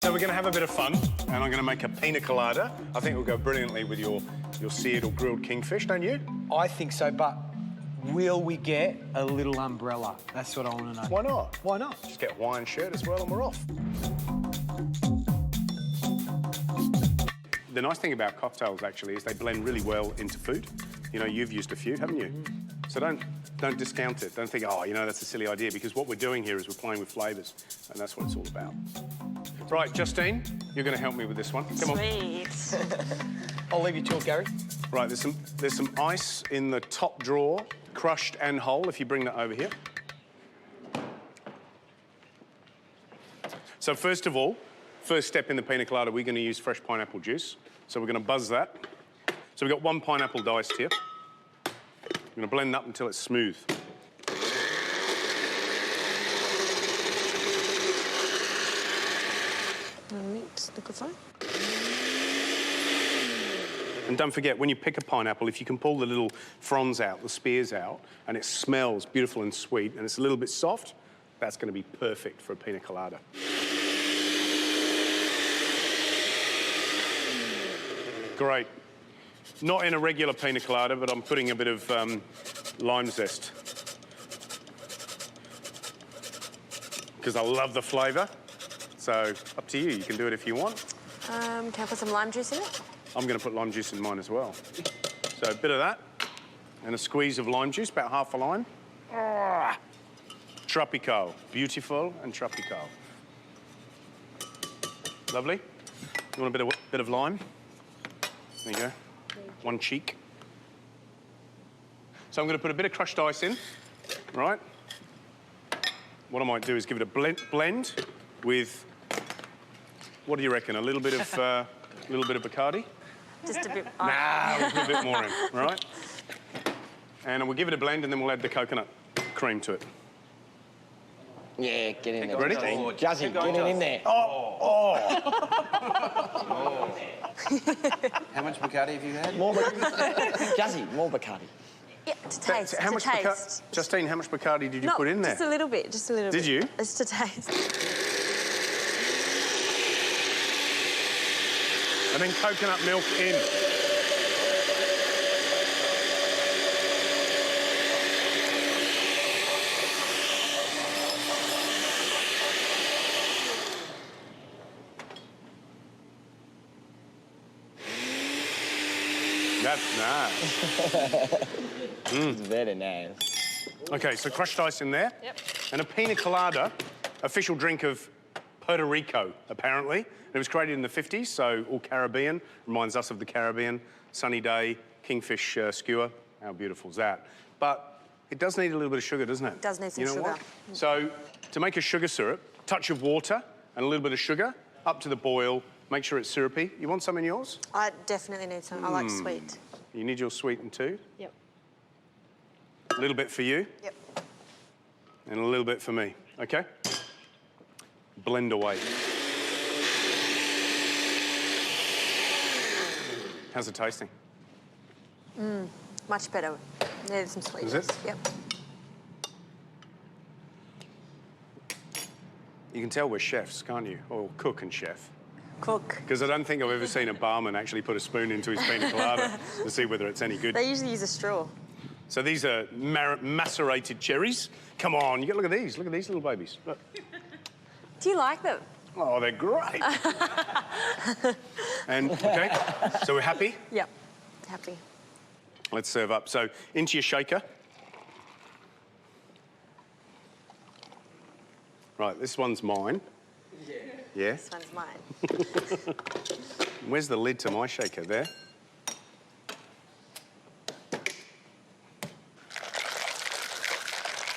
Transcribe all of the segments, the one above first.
So we're going to have a bit of fun, and I'm going to make a Piña Colada. I think it will go brilliantly with your seared or grilled kingfish, don't you? I think so, but will we get a little umbrella? That's what I want to know. Why not? Why not? Just get a Hawaiian shirt as well and we're off. The nice thing about cocktails, actually, is they blend really well into food. You know, you've used a few, haven't you? So don't discount it. Don't think, oh, you know, that's a silly idea, because what we're doing here is we're playing with flavours, and that's what it's all about. Right, Justine, you're going to help me with this one. Come on. Sweet. I'll leave you to it, Gary. Right, there's some ice in the top drawer, crushed and whole, if you bring that over here. So first of all, first step in the Piña Colada, we're going to use fresh pineapple juice. So we're going to buzz that. So we've got 1 pineapple diced here. I'm going to blend that until it's smooth. And don't forget, when you pick a pineapple, if you can pull the little fronds out, the spears out, and it smells beautiful and sweet, and it's a little bit soft, that's going to be perfect for a Piña Colada. Great. Not in a regular Piña Colada, but I'm putting a bit of lime zest. Because I love the flavour. So, up to you. You can do it if you want. Can I put some lime juice in it? I'm going to put lime juice in mine as well. So, a bit of that. And a squeeze of lime juice, about half a lime. Ah, tropical. Beautiful and tropical. Lovely. You want a bit of lime? There you go. 1 cheek. So I'm going to put a bit of crushed ice in, right? What I might do is give it a blend with, what do you reckon? A little bit of Bacardi? Just a bit. Nah, we'll put a bit more in, right? And we'll give it a blend, and then we'll add the coconut cream to it. Yeah, get in there. Ready? Jazzy, get it in there. Oh! How much Bacardi have you had? More Jazzy, more Bacardi. Yeah, to taste. How much taste. Justine, how much Bacardi did you put in there? Just a little bit, just a little bit. Did you? It's to taste. And then coconut milk in. That's nice. It's very nice. OK, so crushed ice in there. Yep. And a Piña Colada, official drink of Puerto Rico, apparently. It was created in the 50s, so all Caribbean. Reminds us of the Caribbean. Sunny day, kingfish skewer. How beautiful is that? But it does need a little bit of sugar, doesn't it? It does need some you know sugar. What? So to make a sugar syrup, touch of water and a little bit of sugar, up to the boil. Make sure it's syrupy. You want some in yours? I definitely need some. I like sweet. You need your sweetened too? Yep. A little bit for you. Yep. And a little bit for me, OK? Blend away. How's it tasting? Much better. Needed some sweetness. Is it? Yep. You can tell we're chefs, can't you? Or cook and chef. Cook. Because I don't think I've ever seen a barman actually put a spoon into his Piña Colada to see whether it's any good. They usually use a straw. So these are macerated cherries. Come on, look at these. Look at these little babies. Look. Do you like them? Oh, they're great. And, OK, so we're happy? Yep. Happy. Let's serve up. So into your shaker. Right, this one's mine. Yeah? This one's mine. Where's the lid to my shaker? There?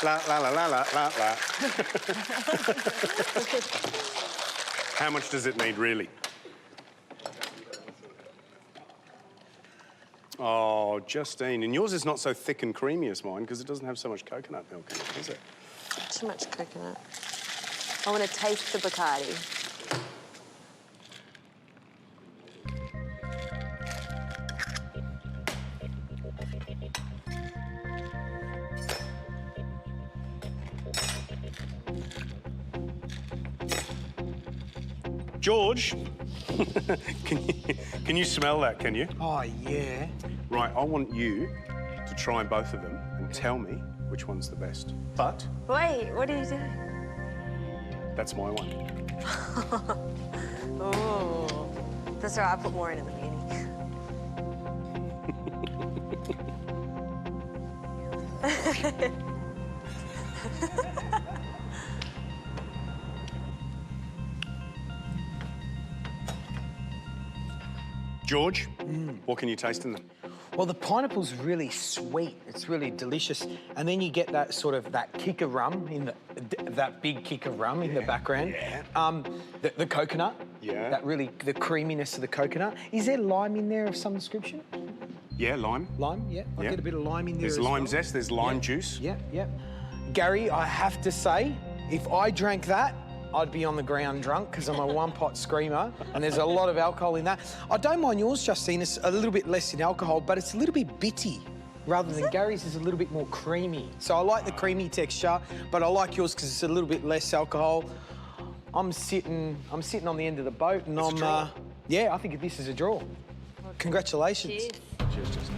La, la, la, la, la, la, la. How much does it need, really? Oh, Justine. And yours is not so thick and creamy as mine because it doesn't have so much coconut milk in it, does it? Too much coconut. I want to taste the Bacardi. George, can you smell that, can you? Oh, yeah. Right, I want you to try both of them and tell me which one's the best. But Wait, what are you doing? that's my one. Oh. That's right, I put more in at the beginning. George, what can you taste in them? Well, the pineapple's really sweet. It's really delicious. And then you get that sort of, that kick of rum in that big kick of rum in the background. Yeah. The coconut. Yeah. That really, the creaminess of the coconut. Is there lime in there of some description? Yeah, lime. Lime, yeah. I Yeah. get a bit of lime in there There's as lime well. zest, there's lime juice. Yeah, yeah. Gary, I have to say, if I drank that, I'd be on the ground drunk because I'm a one-pot screamer and there's a lot of alcohol in that. I don't mind yours, Justine. It's a little bit less in alcohol, but it's a little bit bitty rather than Gary's is a little bit more creamy. So I like the creamy texture, but I like yours because it's a little bit less alcohol. I'm sitting on the end of the boat and It's a draw. yeah, I think this is a draw. Congratulations. Cheers. Cheers, Justin.